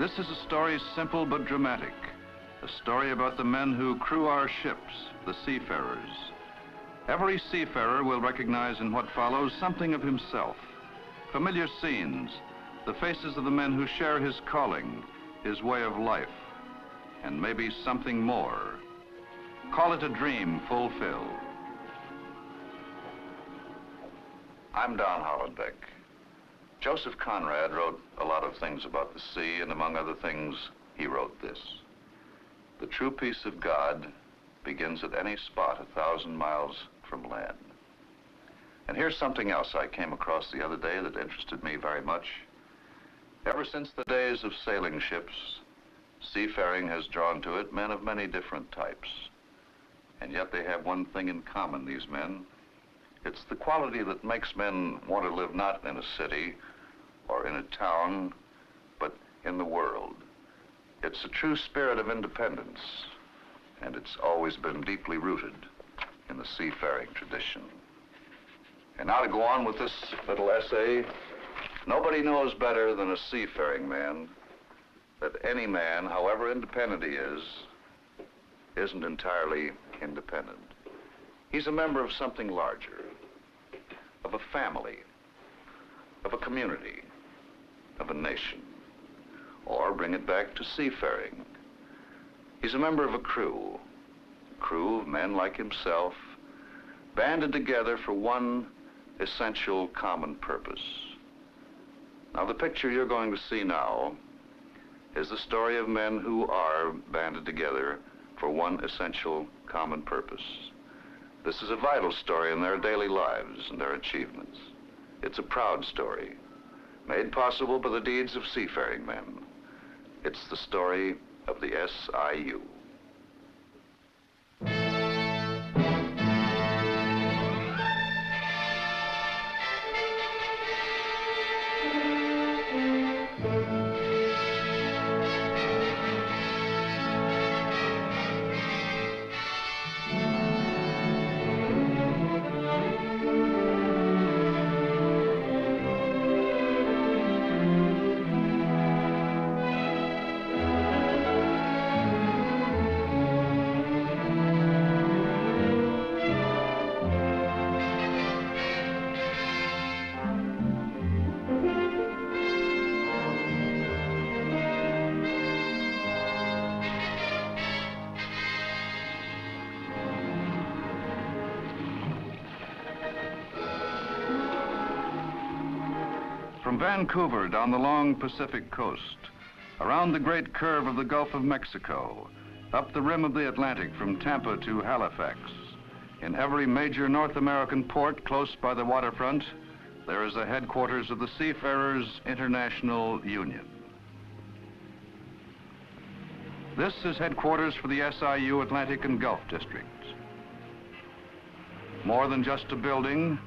This is a story simple but dramatic, a story about the men who crew our ships, the seafarers. Every seafarer will recognize in what follows something of himself, familiar scenes, the faces of the men who share his calling, his way of life, and maybe something more. Call it a dream fulfilled. I'm Don Hollenbeck. Joseph Conrad wrote a lot of things about the sea, and among other things, he wrote this. The true peace of God begins at any spot 1,000 miles from land. And here's something else I came across the other day that interested me very much. Ever since the days of sailing ships, seafaring has drawn to it men of many different types. And yet they have one thing in common, these men. It's the quality that makes men want to live not in a city or in a town, but in the world. It's a true spirit of independence, and it's always been deeply rooted in the seafaring tradition. And now to go on with this little essay, nobody knows better than a seafaring man that any man, however independent he is, isn't entirely independent. He's a member of something larger, of a family, of a community, of a nation. Or bring it back to seafaring. He's a member of a crew of men like himself, banded together for one essential common purpose. Now, the picture you're going to see now is the story of men who are banded together for one essential common purpose. This is a vital story in their daily lives and their achievements. It's a proud story, made possible by the deeds of seafaring men. It's the story of the SIU. From Vancouver down the long Pacific coast, around the great curve of the Gulf of Mexico, up the rim of the Atlantic from Tampa to Halifax, in every major North American port close by the waterfront, there is a headquarters of the Seafarers International Union. This is headquarters for the SIU Atlantic and Gulf District. More than just a building,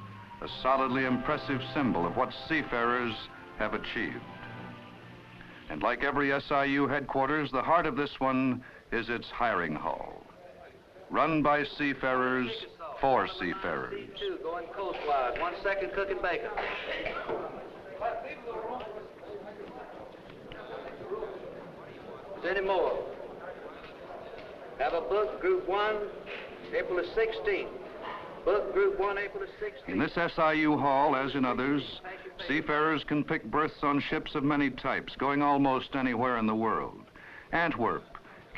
a solidly impressive symbol of what seafarers have achieved. And like every SIU headquarters, the heart of this one is its hiring hall. Run by seafarers, for seafarers. Going coastwise, 1 second cooking bacon. Any more? Have a book, Group 1, April the 16th. Book Group 1, April the 16th. In this SIU hall, as in others, seafarers can pick berths on ships of many types, going almost anywhere in the world. Antwerp,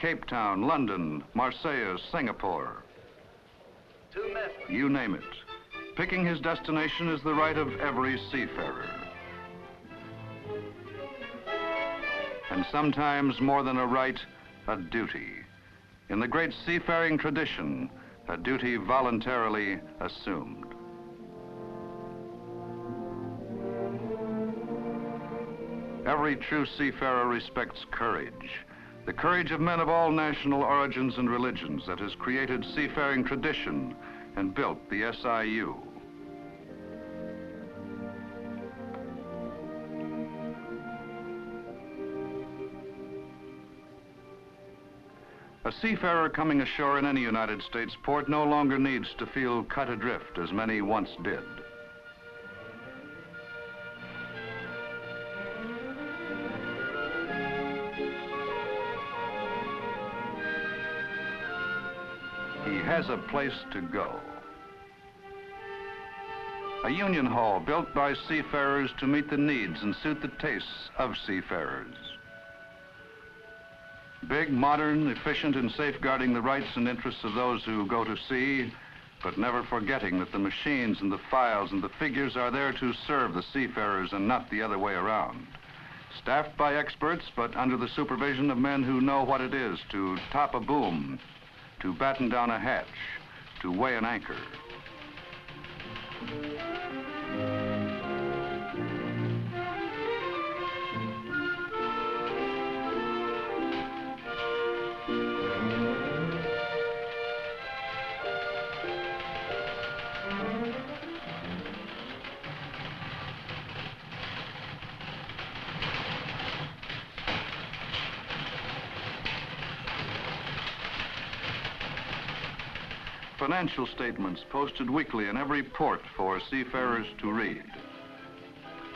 Cape Town, London, Marseille, Singapore. You name it. Picking his destination is the right of every seafarer. And sometimes more than a right, a duty. In the great seafaring tradition, a duty voluntarily assumed. Every true seafarer respects courage, the courage of men of all national origins and religions that has created seafaring tradition and built the SIU. A seafarer coming ashore in any United States port no longer needs to feel cut adrift as many once did. has a place to go. A union hall built by seafarers to meet the needs and suit the tastes of seafarers. Big, modern, efficient, and safeguarding the rights and interests of those who go to sea, but never forgetting that the machines and the files and the figures are there to serve the seafarers and not the other way around. Staffed by experts, but under the supervision of men who know what it is to top a boom, to batten down a hatch, to weigh an anchor. Financial statements posted weekly in every port for seafarers to read.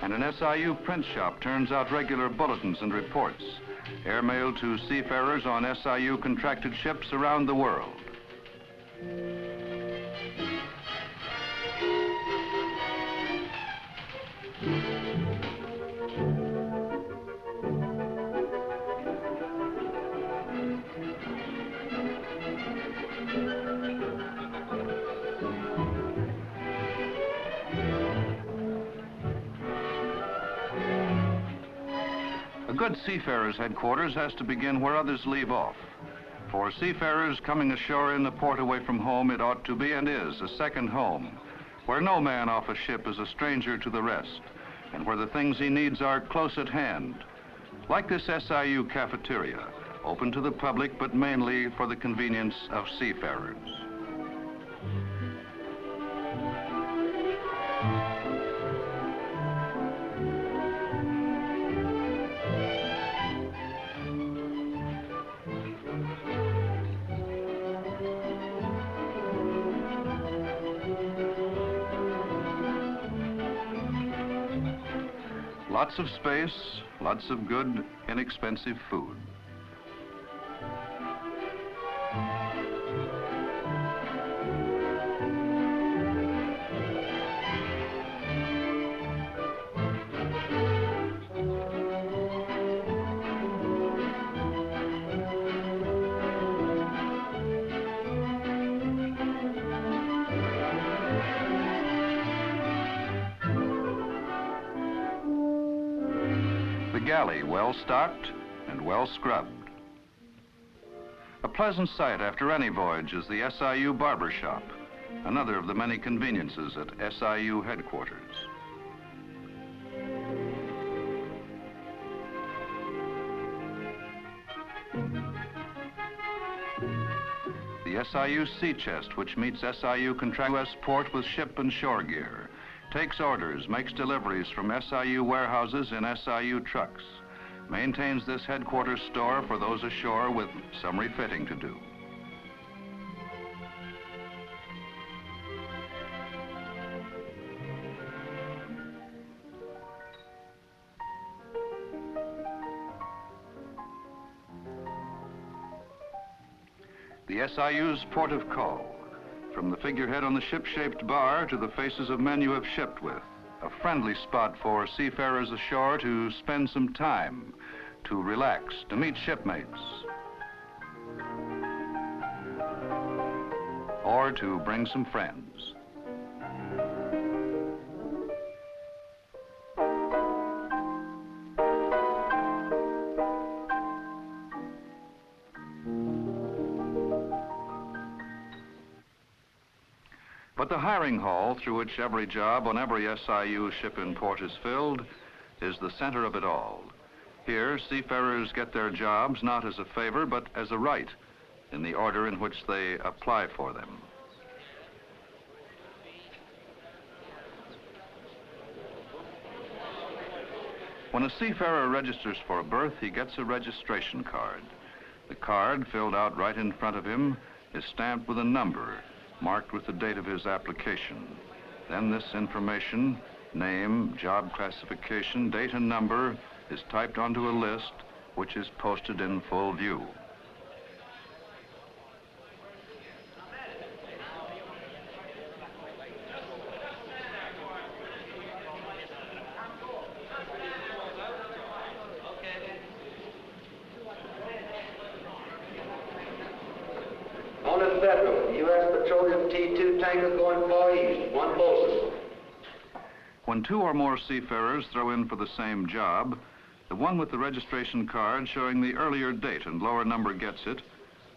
And an SIU print shop turns out regular bulletins and reports, airmailed to seafarers on SIU contracted ships around the world. A good seafarer's headquarters has to begin where others leave off. For seafarers coming ashore in the port away from home, it ought to be and is a second home, where no man off a ship is a stranger to the rest, and where the things he needs are close at hand. Like this SIU cafeteria, open to the public, but mainly for the convenience of seafarers. Lots of space, lots of good, inexpensive food. The galley well stocked and well scrubbed. A pleasant sight after any voyage is the SIU barber shop, another of the many conveniences at SIU headquarters. The SIU sea chest, which meets SIU contract US port with ship and shore gear, takes orders, makes deliveries from SIU warehouses in SIU trucks, maintains this headquarters store for those ashore with some refitting to do. The SIU's port of call, from the figurehead on the ship-shaped bar to the faces of men you have shipped with. A friendly spot for seafarers ashore to spend some time, to relax, to meet shipmates, or to bring some friends. But the hiring hall, through which every job on every SIU ship in port is filled, is the center of it all. Here, seafarers get their jobs not as a favor, but as a right, in the order in which they apply for them. When a seafarer registers for a berth, he gets a registration card. The card, filled out right in front of him, is stamped with a number, marked with the date of his application. Then this information, name, job classification, date and number, is typed onto a list, which is posted in full view. Federal, U.S. Petroleum T2 tanker going far east, 1 bosun. When 2 or more seafarers throw in for the same job, the one with the registration card showing the earlier date and lower number gets it,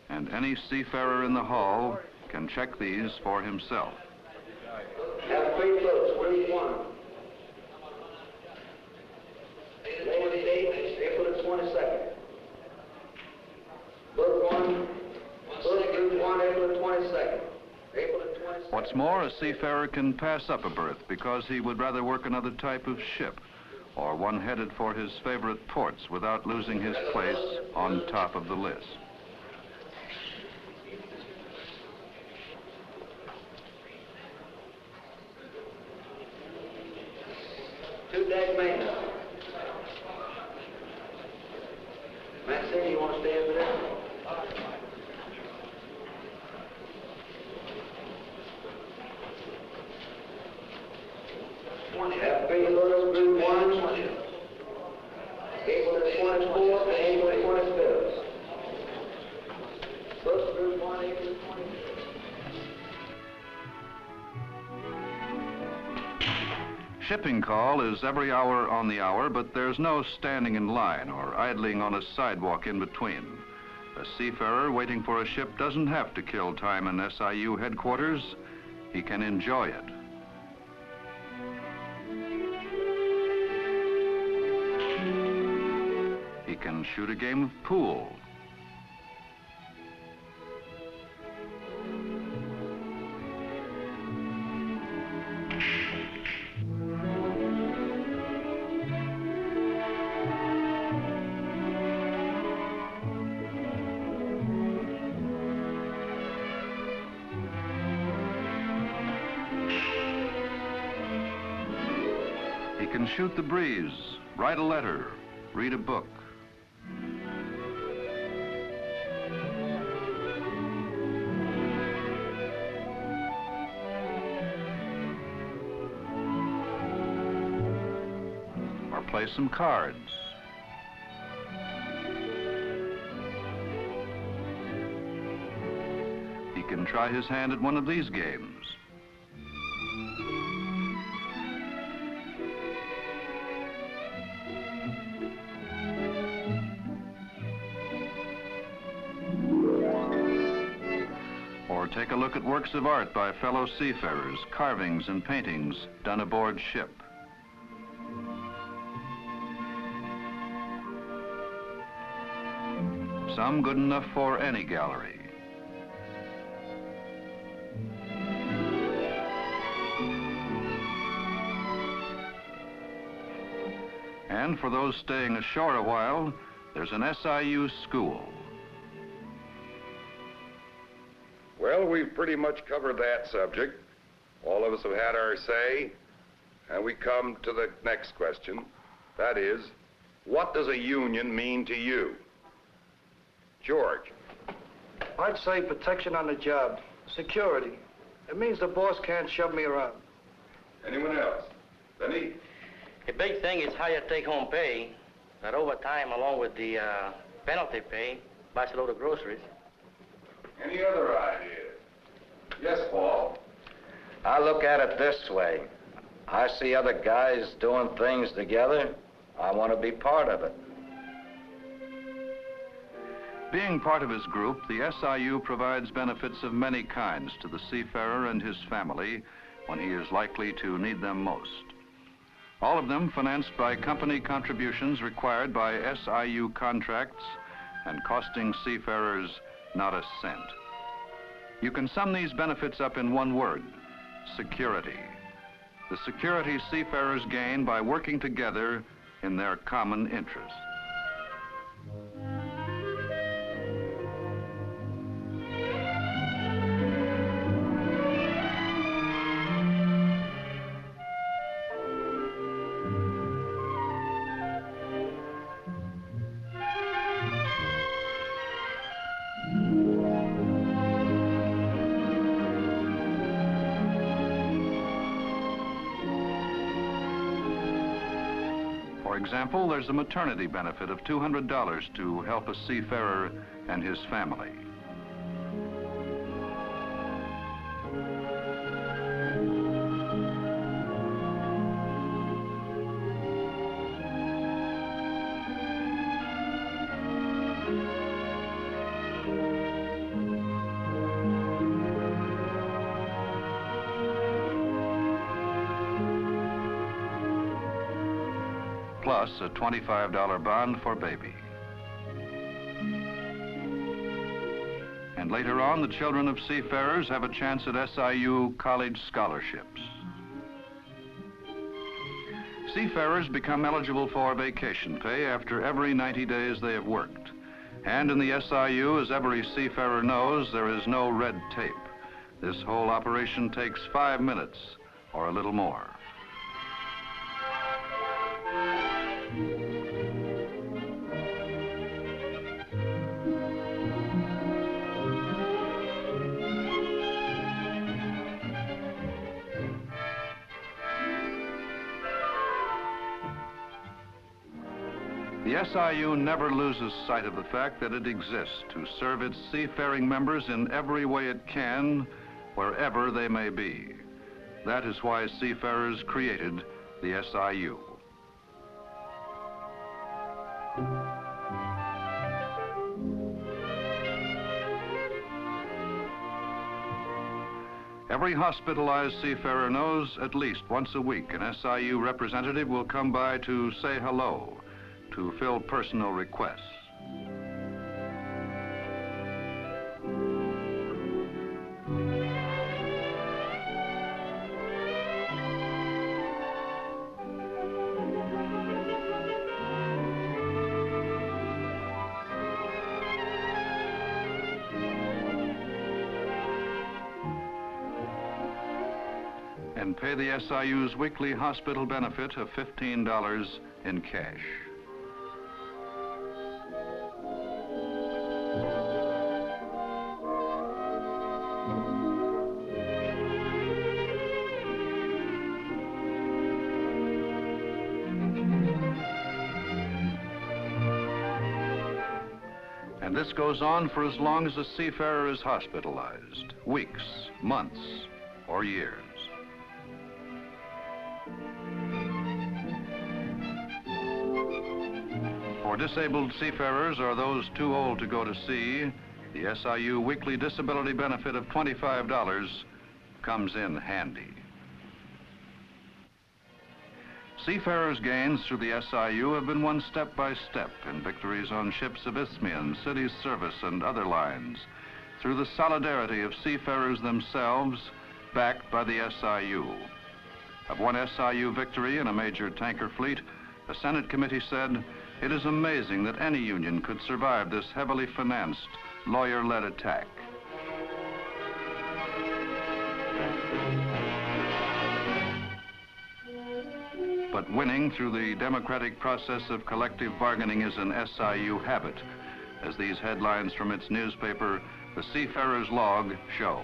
and any seafarer in the hall can check these for himself. Have 3 floats, group 1. Lower date, April the 22nd. Book 1, book group 1, April the 22nd. April the 22nd. What's more, a seafarer can pass up a berth because he would rather work another type of ship, or one headed for his favorite ports without losing his place on top of the list. Two-deck maintenance. Maxine, you want to stay over there? Have 3 floats, group 1. April the 24th and April the 25th. Book group 1, April the 25th. Shipping call is every hour on the hour, but there's no standing in line or idling on a sidewalk in between. A seafarer waiting for a ship doesn't have to kill time in SIU headquarters. He can enjoy it. He can shoot a game of pool. He can shoot the breeze, write a letter, read a book. Or play some cards. He can try his hand at one of these games. Or take a look at works of art by fellow seafarers, carvings and paintings done aboard ship. Some good enough for any gallery. And for those staying ashore a while, there's an SIU school. Well, we've pretty much covered that subject. All of us have had our say, and we come to the next question. That is, what does a union mean to you? George. I'd say protection on the job, security. It means the boss can't shove me around. Anyone else? Benny? The big thing is higher take-home pay. That overtime, along with the penalty pay, buys a load of groceries. Any other ideas? Yes, Paul. I look at it this way. I see other guys doing things together. I want to be part of it. Being part of his group, the SIU provides benefits of many kinds to the seafarer and his family when he is likely to need them most. All of them financed by company contributions required by SIU contracts and costing seafarers not a cent. You can sum these benefits up in one word: security. The security seafarers gain by working together in their common interests. For example, there's a maternity benefit of $200 to help a seafarer and his family. plus a $25 bond for baby. And later on, the children of seafarers have a chance at SIU college scholarships. Seafarers become eligible for vacation pay after every 90 days they have worked. And in the SIU, as every seafarer knows, there is no red tape. This whole operation takes 5 minutes or a little more. The SIU never loses sight of the fact that it exists to serve its seafaring members in every way it can, wherever they may be. That is why seafarers created the SIU. Every hospitalized seafarer knows at least once a week an SIU representative will come by to say hello, to fill personal requests. And pay the SIU's weekly hospital benefit of $15 in cash. And this goes on for as long as a seafarer is hospitalized, weeks, months, or years. For disabled seafarers or those too old to go to sea, the SIU weekly disability benefit of $25 comes in handy. Seafarers' gains through the SIU have been won step by step in victories on ships of Isthmian, Cities Service, and other lines, through the solidarity of seafarers themselves, backed by the SIU. Of one SIU victory in a major tanker fleet, a Senate committee said, "It is amazing that any union could survive this heavily financed, lawyer-led attack." But winning through the democratic process of collective bargaining is an SIU habit, as these headlines from its newspaper, The Seafarers' Log, show.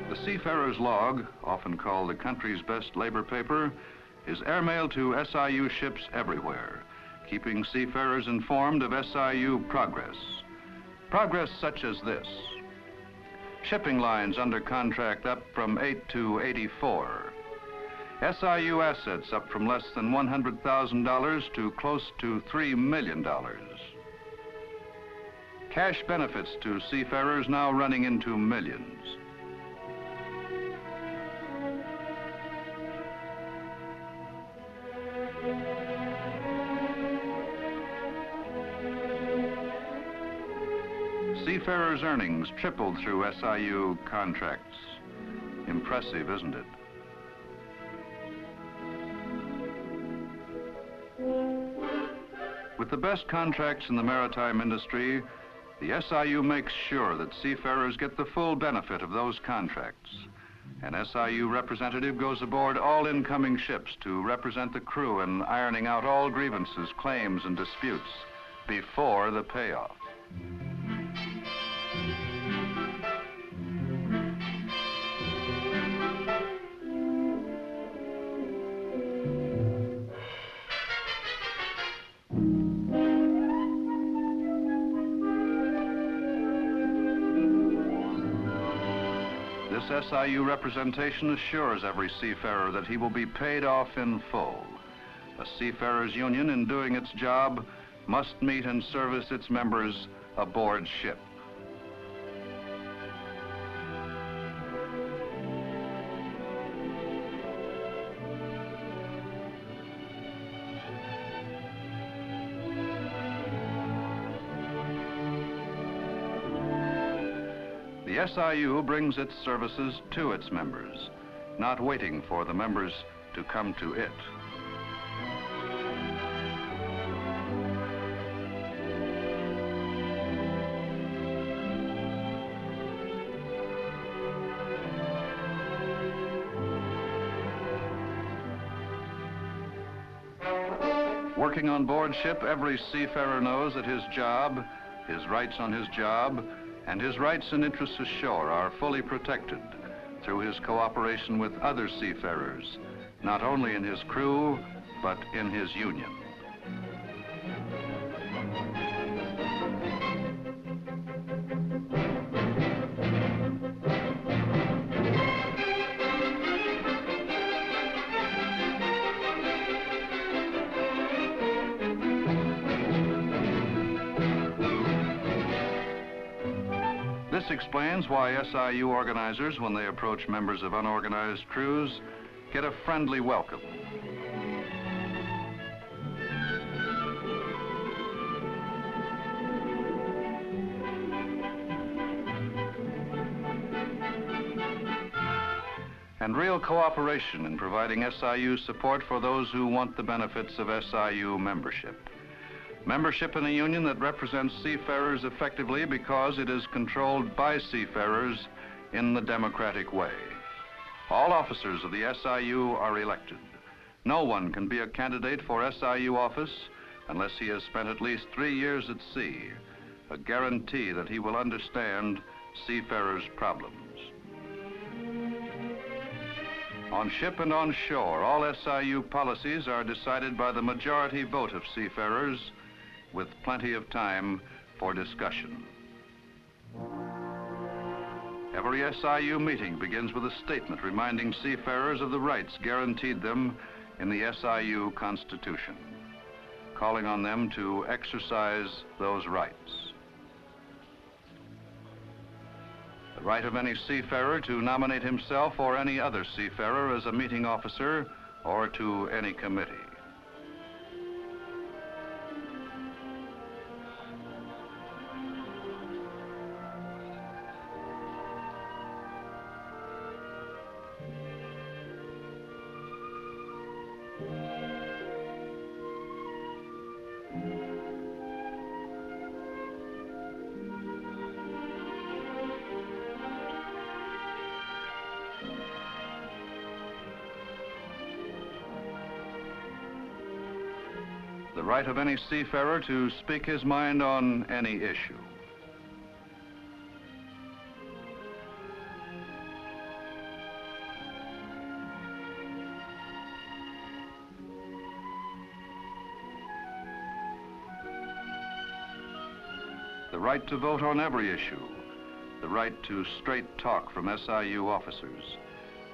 The Seafarers' Log, often called the country's best labor paper, is airmailed to SIU ships everywhere, keeping seafarers informed of SIU progress. Progress such as this: shipping lines under contract up from 8 to 84. SIU assets up from less than $100,000 to close to $3 million. Cash benefits to seafarers now running into millions. Seafarers' earnings tripled through SIU contracts. Impressive, isn't it? With the best contracts in the maritime industry, the SIU makes sure that seafarers get the full benefit of those contracts. An SIU representative goes aboard all incoming ships to represent the crew in ironing out all grievances, claims, and disputes before the payoff. This SIU representation assures every seafarer that he will be paid off in full. A Seafarers Union, in doing its job, must meet and service its members aboard ship. The SIU brings its services to its members, not waiting for the members to come to it. Working on board ship, every seafarer knows that his job, his rights on his job, and his rights and interests ashore are fully protected through his cooperation with other seafarers, not only in his crew, but in his union. This explains why SIU organizers, when they approach members of unorganized crews, get a friendly welcome. And real cooperation in providing SIU support for those who want the benefits of SIU membership. Membership in a union that represents seafarers effectively because it is controlled by seafarers in the democratic way. All officers of the SIU are elected. No one can be a candidate for SIU office unless he has spent at least 3 years at sea, a guarantee that he will understand seafarers' problems. On ship and on shore, all SIU policies are decided by the majority vote of seafarers, with plenty of time for discussion. Every SIU meeting begins with a statement reminding seafarers of the rights guaranteed them in the SIU Constitution, calling on them to exercise those rights. The right of any seafarer to nominate himself or any other seafarer as a meeting officer or to any committee. The right of any seafarer to speak his mind on any issue. The right to vote on every issue. The right to straight talk from SIU officers.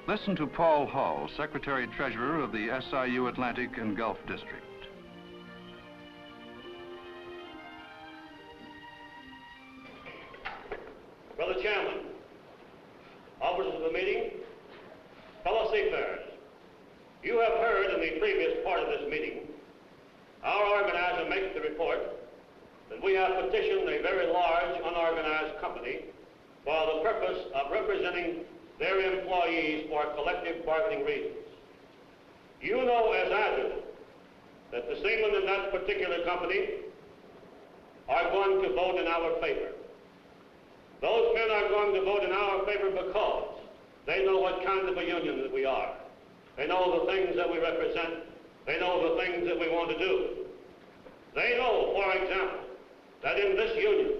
Listen to Paul Hall, Secretary-Treasurer of the SIU Atlantic and Gulf District. Brother Chairman, officers of the meeting, fellow seafarers, you have heard in the previous part of this meeting, our organizer makes the report that we have petitioned a very large unorganized company for the purpose of representing their employees for collective bargaining reasons. You know as I do that the seamen in that particular company are going to vote in our favor. Those men are going to vote in our favor because they know what kind of a union that we are. They know the things that we represent. They know the things that we want to do. They know, for example, that in this union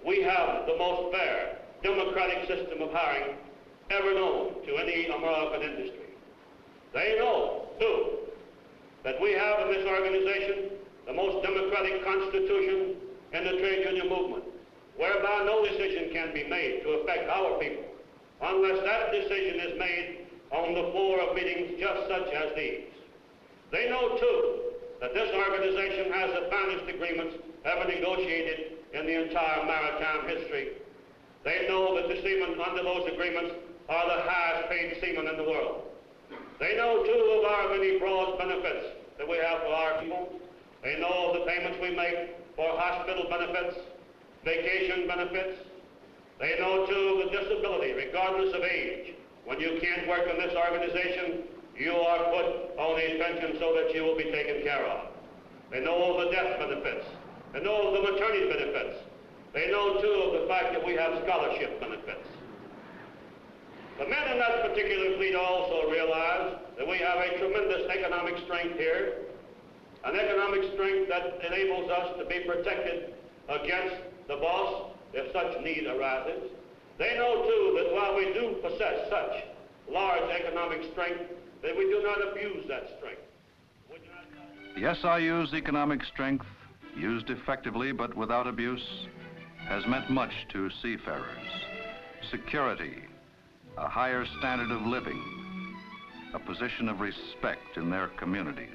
we have the most fair, democratic system of hiring ever known to any American industry. They know, too, that we have in this organization the most democratic constitution in the trade union movement, whereby no decision can be made to affect our people unless that decision is made on the floor of meetings just such as these. They know, too, that this organization has advantaged agreements ever negotiated in the entire maritime history. They know that the seamen under those agreements are the highest paid seamen in the world. They know, too, of our many broad benefits that we have for our people. They know of the payments we make for hospital benefits, vacation benefits. They know, too, of the disability, regardless of age. When you can't work in this organization, you are put on a pension so that you will be taken care of. They know of the death benefits. They know of the maternity benefits. They know, too, of the fact that we have scholarship benefits. The men in that particular fleet also realize that we have a tremendous economic strength here, an economic strength that enables us to be protected against the boss if such need arises. They know, too, that while we do possess such large economic strength, that we do not abuse that strength. The SIU's economic strength, used effectively but without abuse, has meant much to seafarers. Security, a higher standard of living, a position of respect in their communities.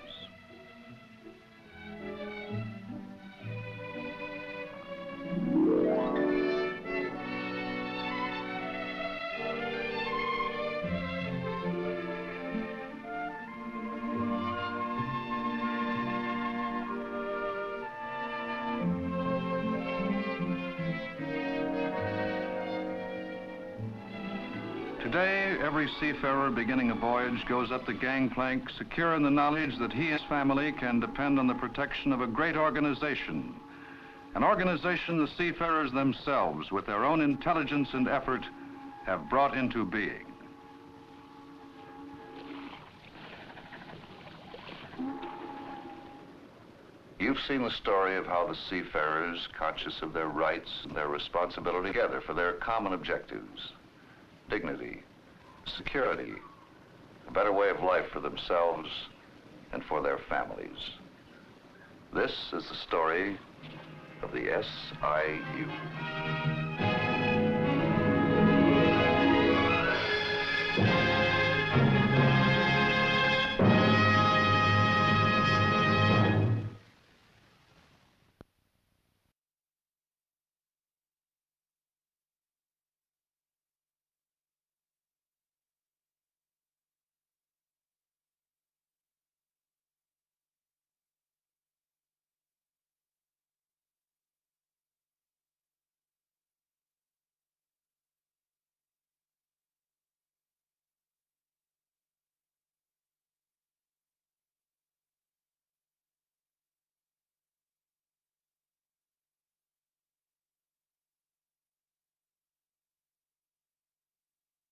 Today, every seafarer beginning a voyage goes up the gangplank secure in the knowledge that he and his family can depend on the protection of a great organization. An organization the seafarers themselves, with their own intelligence and effort, have brought into being. You've seen the story of how the seafarers, conscious of their rights and their responsibility, together for their common objectives. Dignity, security, a better way of life for themselves and for their families. This is the story of the SIU.